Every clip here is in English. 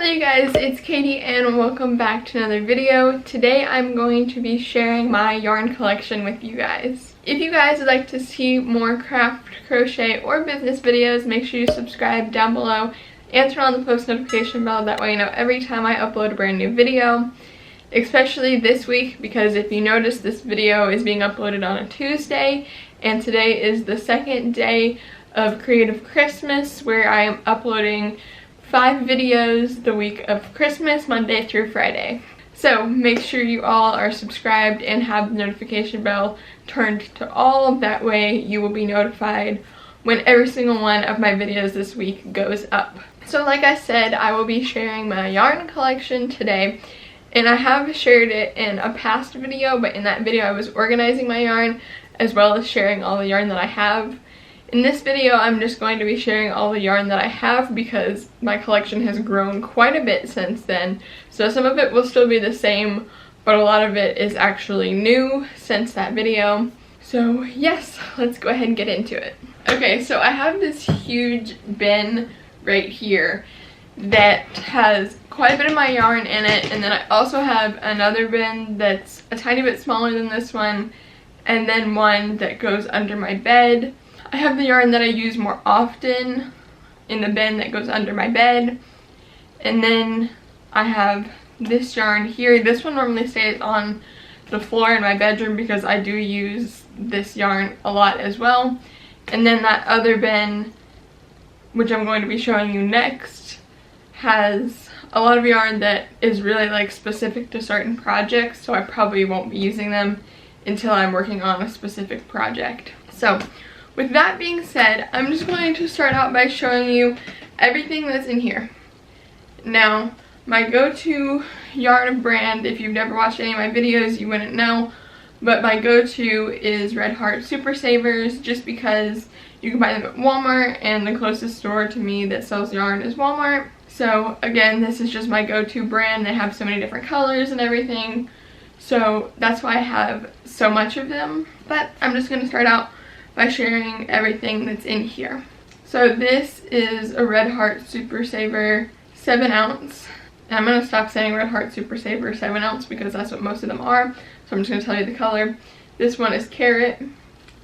Hello you guys, it's Katie and welcome back to another video. Today I'm going to be sharing my yarn collection with you guys. If you guys would like to see more craft, crochet, or business videos, make sure you subscribe down below and turn on the post notification bell. That way you know every time I upload a brand new video. Especially this week, because if you notice, this video is being uploaded on a Tuesday and today is the second day of Creative Christmas, where I am uploading 5 videos the week of Christmas, Monday through Friday. So make sure you all are subscribed and have the notification bell turned to all. That way you will be notified when every single one of my videos this week goes up. So like I said, I will be sharing my yarn collection today. And I have shared it in a past video, but in that video I was organizing my yarn as well as sharing all the yarn that I have. In this video I'm just going to be sharing all the yarn that I have because my collection has grown quite a bit since then. So some of it will still be the same, but a lot of it is actually new since that video. So yes, let's go ahead and get into it. Okay, so I have this huge bin right here that has quite a bit of my yarn in it, and then I also have another bin that's a tiny bit smaller than this one, and then one that goes under my bed. I have the yarn that I use more often in the bin that goes under my bed, and then I have this yarn here. This one normally stays on the floor in my bedroom because I do use this yarn a lot as well. And then that other bin, which I'm going to be showing you next, has a lot of yarn that is really like specific to certain projects, so I probably won't be using them until I'm working on a specific project. So with that being said, I'm just going to start out by showing you everything that's in here. Now, my go-to yarn brand, if you've never watched any of my videos, you wouldn't know, but my go-to is Red Heart Super Savers, just because you can buy them at Walmart, and the closest store to me that sells yarn is Walmart. So again, this is just my go-to brand. They have so many different colors and everything, so that's why I have so much of them. But I'm just going to start out by sharing everything that's in here. So this is a Red Heart Super Saver 7 ounce. And I'm going to stop saying Red Heart Super Saver 7 ounce because that's what most of them are. So I'm just going to tell you the color. This one is carrot.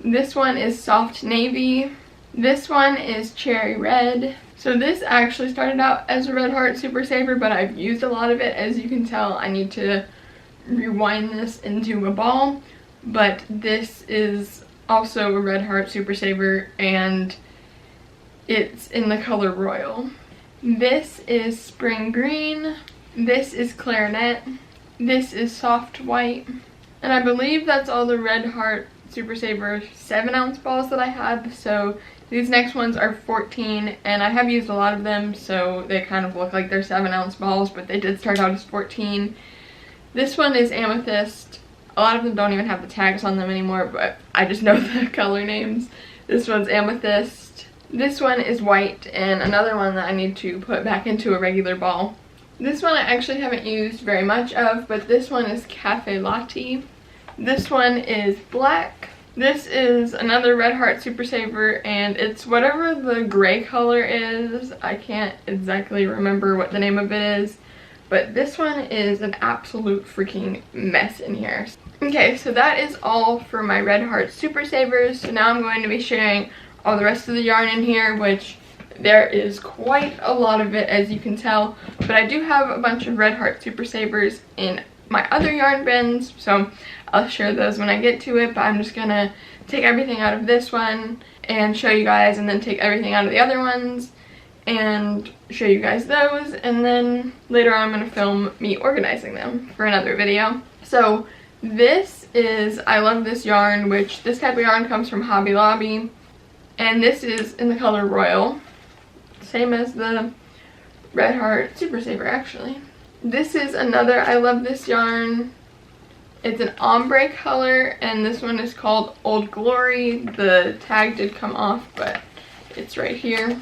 This one is soft navy. This one is cherry red. So this actually started out as a Red Heart Super Saver, but I've used a lot of it. As you can tell, I need to rewind this into a ball. But this is also a Red Heart Super Saver, and it's in the color royal. This is spring green. This is clarinet. This is soft white. And I believe that's all the Red Heart Super Saver 7 ounce balls that I have. So these next ones are 14, and I have used a lot of them, so they kind of look like they're 7 ounce balls, but they did start out as 14. This one is amethyst. A lot of them don't even have the tags on them anymore, but I just know the color names. This one's amethyst. This one is white, and another one that I need to put back into a regular ball. This one I actually haven't used very much of, but this one is cafe latte. This one is black. This is another Red Heart Super Saver, and it's whatever the gray color is. I can't exactly remember what the name of it is, but this one is an absolute freaking mess in here. Okay, so that is all for my Red Heart Super Savers. So now I'm going to be sharing all the rest of the yarn in here, which there is quite a lot of it, as you can tell, but I do have a bunch of Red Heart Super Savers in my other yarn bins, so I'll share those when I get to it. But I'm just gonna take everything out of this one and show you guys, and then take everything out of the other ones and show you guys those, and then later on I'm gonna film me organizing them for another video. So this is I Love This Yarn, which this type of yarn comes from Hobby Lobby, and this is in the color royal, same as the Red Heart Super Saver actually. This is another I Love This yarn. It's an ombre color, and this one is called Old Glory. The tag did come off, but it's right here.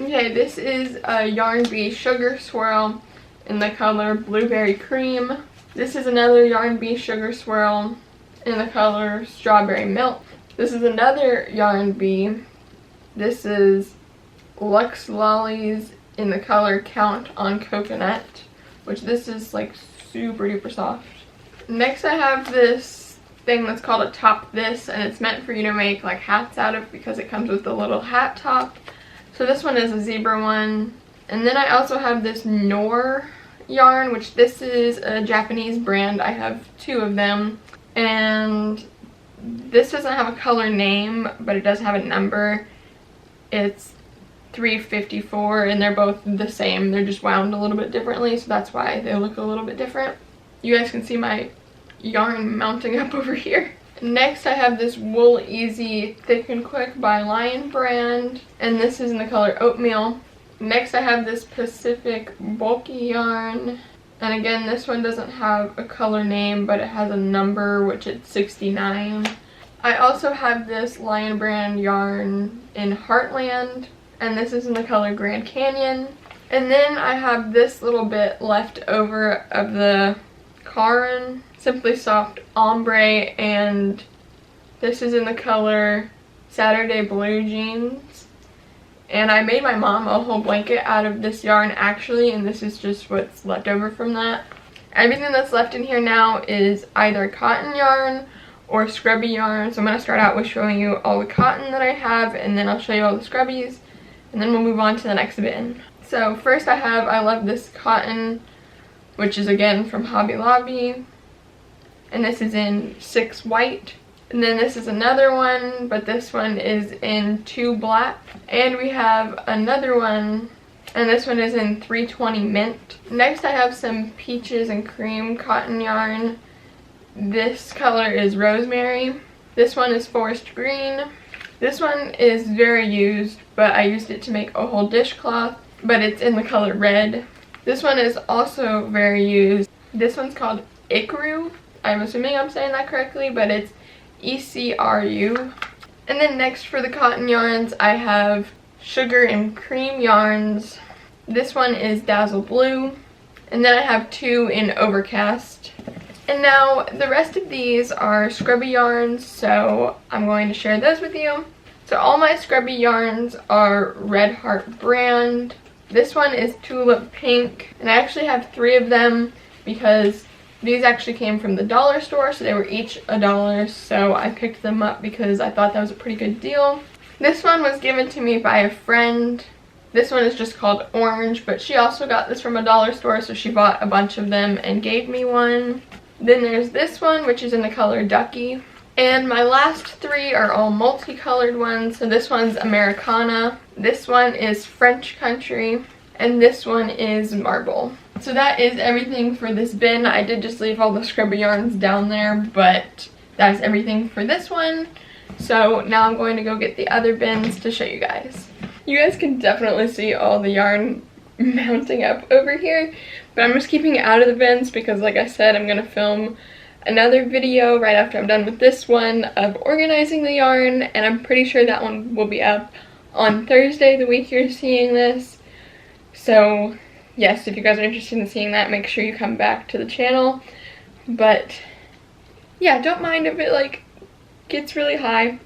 Okay, this is a Yarn Bee Sugar Swirl in the color Blueberry Cream. This is another Yarn Bee Sugar Swirl in the color Strawberry Milk. This is another Yarn Bee. This is Lux Lollies in the color Count on Coconut, which this is like super duper soft. Next I have this thing that's called a Top This, and it's meant for you to make like hats out of because it comes with a little hat top. So this one is a zebra one. And then I also have this Nor yarn, which this is a Japanese brand. I have 2 of them, and this doesn't have a color name, but it does have a number. It's 354, and they're both the same. They're just wound a little bit differently, so that's why they look a little bit different. You guys can see my yarn mounting up over here. Next I have this Wool Easy Thick and Quick by Lion brand, and this is in the color Oatmeal. Next I have this Pacific Bulky yarn, and again this one doesn't have a color name, but it has a number, which it's 69. I also have this Lion brand yarn in Heartland, and this is in the color Grand Canyon. And then I have this little bit left over of the Caron Simply Soft Ombre, and this is in the color Saturday Blue Jeans. And I made my mom a whole blanket out of this yarn actually, and this is just what's left over from that. Everything that's left in here now is either cotton yarn or scrubby yarn. So I'm going to start out with showing you all the cotton that I have, and then I'll show you all the scrubbies, and then we'll move on to the next bin. So first I love this cotton, which is again from Hobby Lobby, and this is in 6 white. And then this is another one, but this one is in 2 black. And we have another one, and this one is in 320 mint. Next I have some Peaches and Cream cotton yarn. This color is Rosemary. This one is Forest Green. This one is very used, but I used it to make a whole dishcloth, but it's in the color Red. This one is also very used. This one's called Ikaru. I'm assuming I'm saying that correctly, but it's ECRU. And then next for the cotton yarns, I have Sugar and Cream yarns. This one is Dazzle Blue. And then I have 2 in Overcast. And now the rest of these are scrubby yarns, so I'm going to share those with you. So all my scrubby yarns are Red Heart brand. This one is Tulip Pink, and I actually have 3 of them because these actually came from the dollar store, so they were each $1, so I picked them up because I thought that was a pretty good deal. This one was given to me by a friend. This one is just called Orange, but she also got this from a dollar store, so she bought a bunch of them and gave me one. Then there's this one, which is in the color Ducky. And my last 3 are all multicolored ones. So this one's Americana, this one is French Country, and this one is Marble. So that is everything for this bin. I did just leave all the scrubby yarns down there, but that is everything for this one. So now I'm going to go get the other bins to show you guys. You guys can definitely see all the yarn mounting up over here, but I'm just keeping it out of the bins because, like I said, I'm going to film another video right after I'm done with this one of organizing the yarn, and I'm pretty sure that one will be up on Thursday, the week you're seeing this. So yes, if you guys are interested in seeing that, make sure you come back to the channel. But yeah, don't mind if it like gets really high.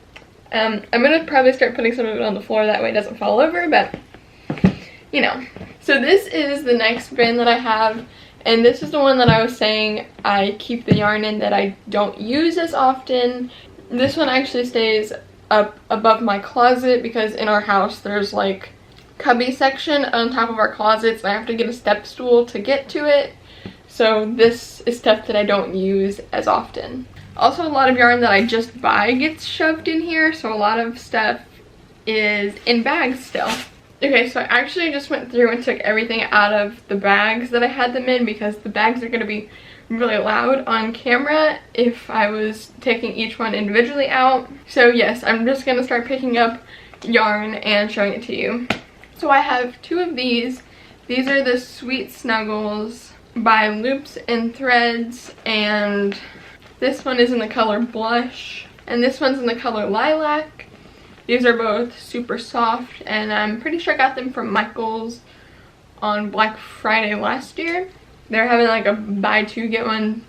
I'm gonna probably start putting some of it on the floor, that way it doesn't fall over, but you know. So this is the next bin that I have, and this is the one that I was saying I keep the yarn in that I don't use as often. This one actually stays up above my closet because in our house there's like cubby section on top of our closets, and I have to get a step stool to get to it. So this is stuff that I don't use as often. Also, a lot of yarn that I just buy gets shoved in here, so a lot of stuff is in bags still. Okay, so I actually just went through and took everything out of the bags that I had them in because the bags are going to be really loud on camera if I was taking each one individually out. So yes, I'm just going to start picking up yarn and showing it to you. So I have 2 of these. These are the Sweet Snuggles by Loops and Threads, and this one is in the color Blush, and this one's in the color Lilac. These are both super soft, and I'm pretty sure I got them from Michael's on Black Friday last year. They're having like a buy 2 get 1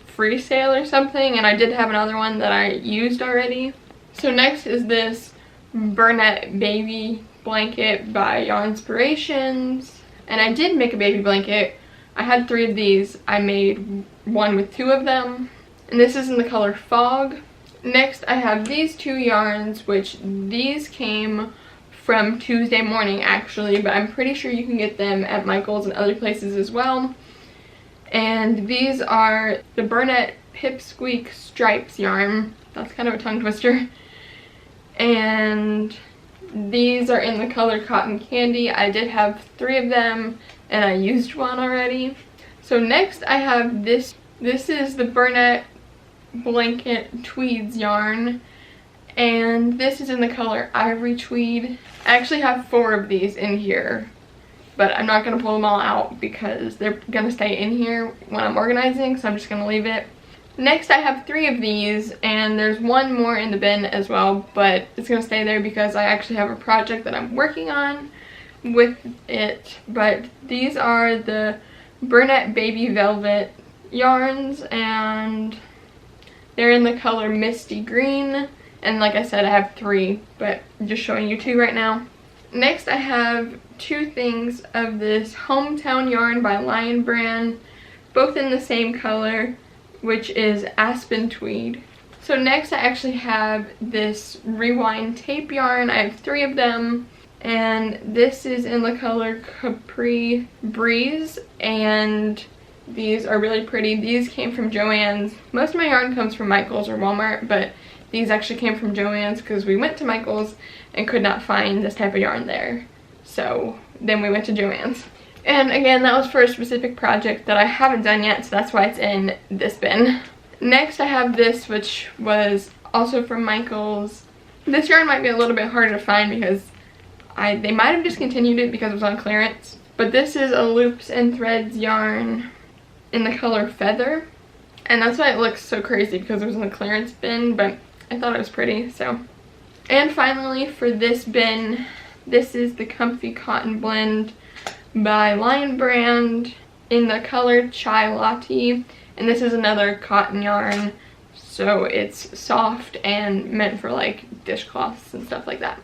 free sale or something, and I did have another one that I used already. So next is this Burnett Baby blanket by Yarnspirations. And I did make a baby blanket. I had 3 of these. I made one with 2 of them. And this is in the color Fog. Next, I have these 2 yarns, which these came from Tuesday Morning actually, but I'm pretty sure you can get them at Michael's and other places as well. And these are the Burnett Pipsqueak Stripes yarn. That's kind of a tongue twister. And these are in the color Cotton Candy. I did have 3 of them and I used one already. So next I have this. This is the Burnett Blanket Tweeds yarn. And this is in the color Ivory Tweed. I actually have 4 of these in here, but I'm not going to pull them all out because they're going to stay in here when I'm organizing, so I'm just going to leave it. Next I have 3 of these, and there's 1 more in the bin as well, but it's going to stay there because I actually have a project that I'm working on with it. But these are the Burnett Baby Velvet yarns, and they're in the color Misty Green. And like I said, I have 3, but I'm just showing you 2 right now. Next, I have 2 things of this Hometown yarn by Lion Brand, both in the same color, which is Aspen Tweed. So next, I actually have this Rewind tape yarn. I have 3 of them, and this is in the color Capri Breeze, and these are really pretty. These came from Joann's. Most of my yarn comes from Michael's or Walmart, but these actually came from Joann's because we went to Michael's and could not find this type of yarn there. So then we went to Joann's. And again, that was for a specific project that I haven't done yet, so that's why it's in this bin. Next I have this, which was also from Michael's. This yarn might be a little bit harder to find because they might have discontinued it because it was on clearance. But this is a Loops and Threads yarn in the color Feather. And that's why it looks so crazy, because it was in the clearance bin, but I thought it was pretty, so. And finally, for this bin, this is the Comfy Cotton Blend by Lion Brand in the color Chai Latte. And this is another cotton yarn, so it's soft and meant for like dishcloths and stuff like that.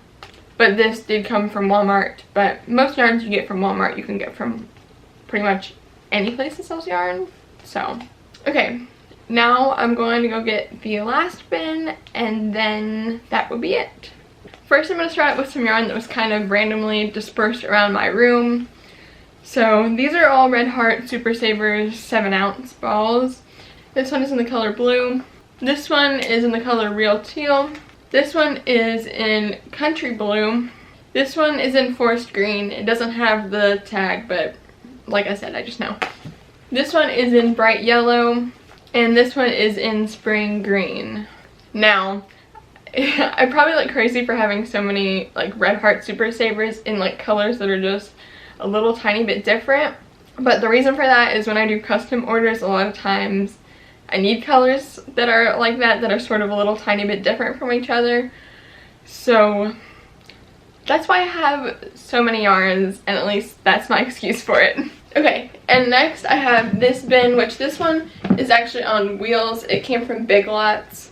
But this did come from Walmart, but most yarns you get from Walmart you can get from pretty much any place that sells yarn. So, okay. Now I'm going to go get the last bin, and then that will be it. First I'm going to start out with some yarn that was kind of randomly dispersed around my room. So these are all Red Heart Super Savers 7-ounce balls. This one is in the color blue. This one is in the color Real Teal. This one is in Country Blue. This one is in Forest Green. It doesn't have the tag, but like I said, I just know. This one is in Bright Yellow. And this one is in Spring Green. Now, I probably look crazy for having so many like Red Heart Super Savers in like colors that are just a little tiny bit different. But the reason for that is when I do custom orders, a lot of times I need colors that are like that are sort of a little tiny bit different from each other. So that's why I have so many yarns, and at least that's my excuse for it. Okay, and next I have this bin, which this one is actually on wheels. It came from Big Lots.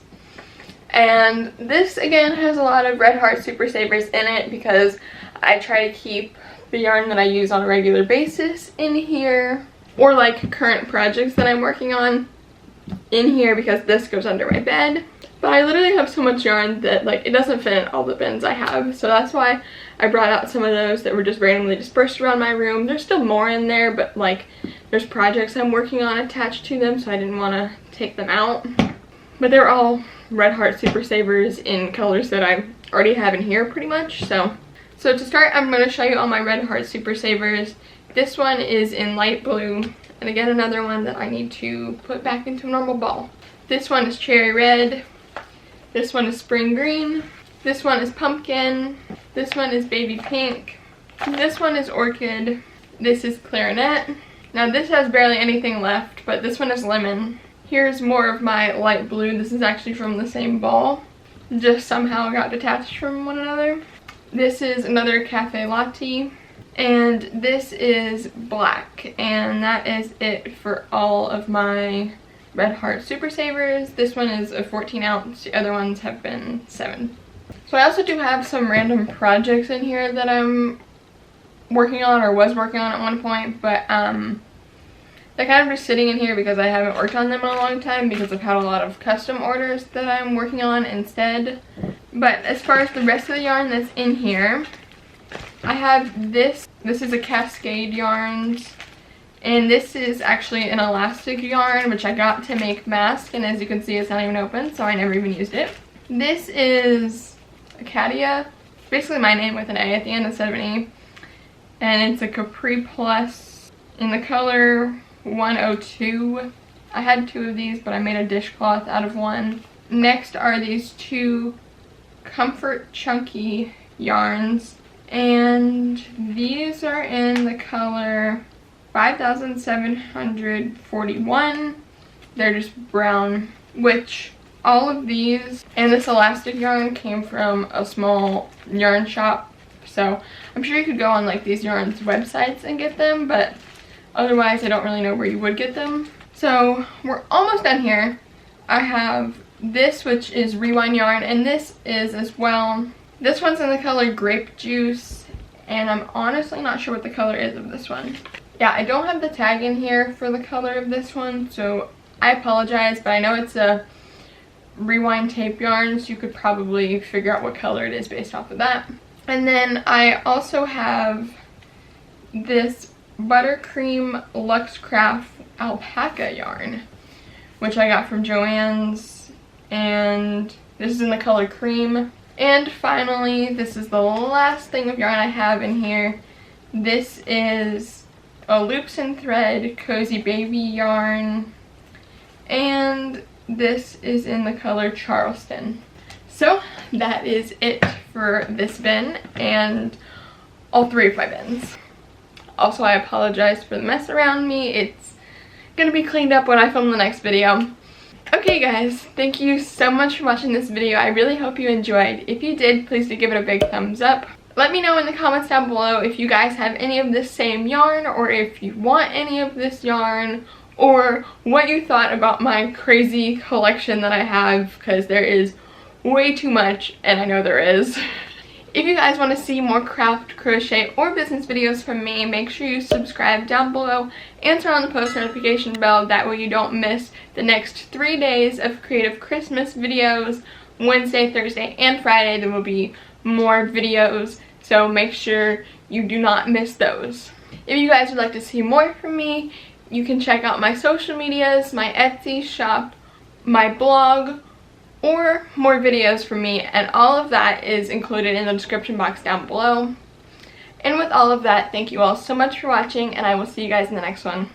And this again has a lot of Red Heart Super Savers in it because I try to keep the yarn that I use on a regular basis in here, or like current projects that I'm working on in here, because this goes under my bed. But I literally have so much yarn that like it doesn't fit in all the bins I have, so that's why I brought out some of those that were just randomly dispersed around my room. There's still more in there, but like there's projects I'm working on attached to them, so I didn't want to take them out. But they're all Red Heart Super Savers in colors that I already have in here pretty much. So to start, I'm going to show you all my Red Heart Super Savers. This one is in light blue, and again another one that I need to put back into a normal ball. This one is cherry red. This one is spring green. This one is pumpkin. This one is baby pink. This one is orchid. This is clarinet. Now this has barely anything left, but this one is lemon. Here's more of my light blue. This is actually from the same ball, just somehow got detached from one another. This is another cafe latte, and this is black, and that is it for all of my Red Heart Super Savers. This one is a 14 ounce, the other ones have been 7. So I also do have some random projects in here that I'm working on, or was working on at one point, but they're kind of just sitting in here because I haven't worked on them in a long time because I've had a lot of custom orders that I'm working on instead. But as far as the rest of the yarn that's in here, I have this. This is a Cascade Yarns, and this is actually an elastic yarn which I got to make masks, and as you can see it's not even open, so I never even used it. This is Acadia, basically my name with an A at the end instead of an E, and it's a Capri Plus in the color 102. I had 2 of these, but I made a dishcloth out of one. Next are these 2 Comfort Chunky yarns, and these are in the color 5741. They're just brown, which all of these and this elastic yarn came from a small yarn shop, so I'm sure you could go on like these yarns websites and get them, but otherwise I don't really know where you would get them. So we're almost done here. I have this, which is Rewind yarn, and this is as well. This one's in the color Grape Juice, and I'm honestly not sure what the color is of this one. Yeah, I don't have the tag in here for the color of this one, so I apologize, but I know it's a Rewind tape yarn, so you could probably figure out what color it is based off of that. And then I also have this Buttercream Luxcraft alpaca yarn, which I got from Joann's, and this is in the color cream. And finally, this is the last thing of yarn I have in here. This is a Loops and Thread Cozy Baby yarn, and this is in the color Charleston. So that is it for this bin and all 3 of my bins. Also, I apologize for the mess around me. It's gonna be cleaned up when I film the next video. Okay guys, thank you so much for watching this video. I really hope you enjoyed. If you did, please do give it a big thumbs up. Let me know in the comments down below if you guys have any of this same yarn, or if you want any of this yarn, or what you thought about my crazy collection that I have, because there is way too much, and I know there is. If you guys want to see more craft, crochet, or business videos from me, make sure you subscribe down below and turn on the post notification bell. That way you don't miss the next 3 days of creative Christmas videos. Wednesday, Thursday, and Friday there will be more videos, so make sure you do not miss those. If you guys would like to see more from me, you can check out my social medias, my Etsy shop, my blog, or more videos from me, and all of that is included in the description box down below. And with all of that, thank you all so much for watching, and I will see you guys in the next one.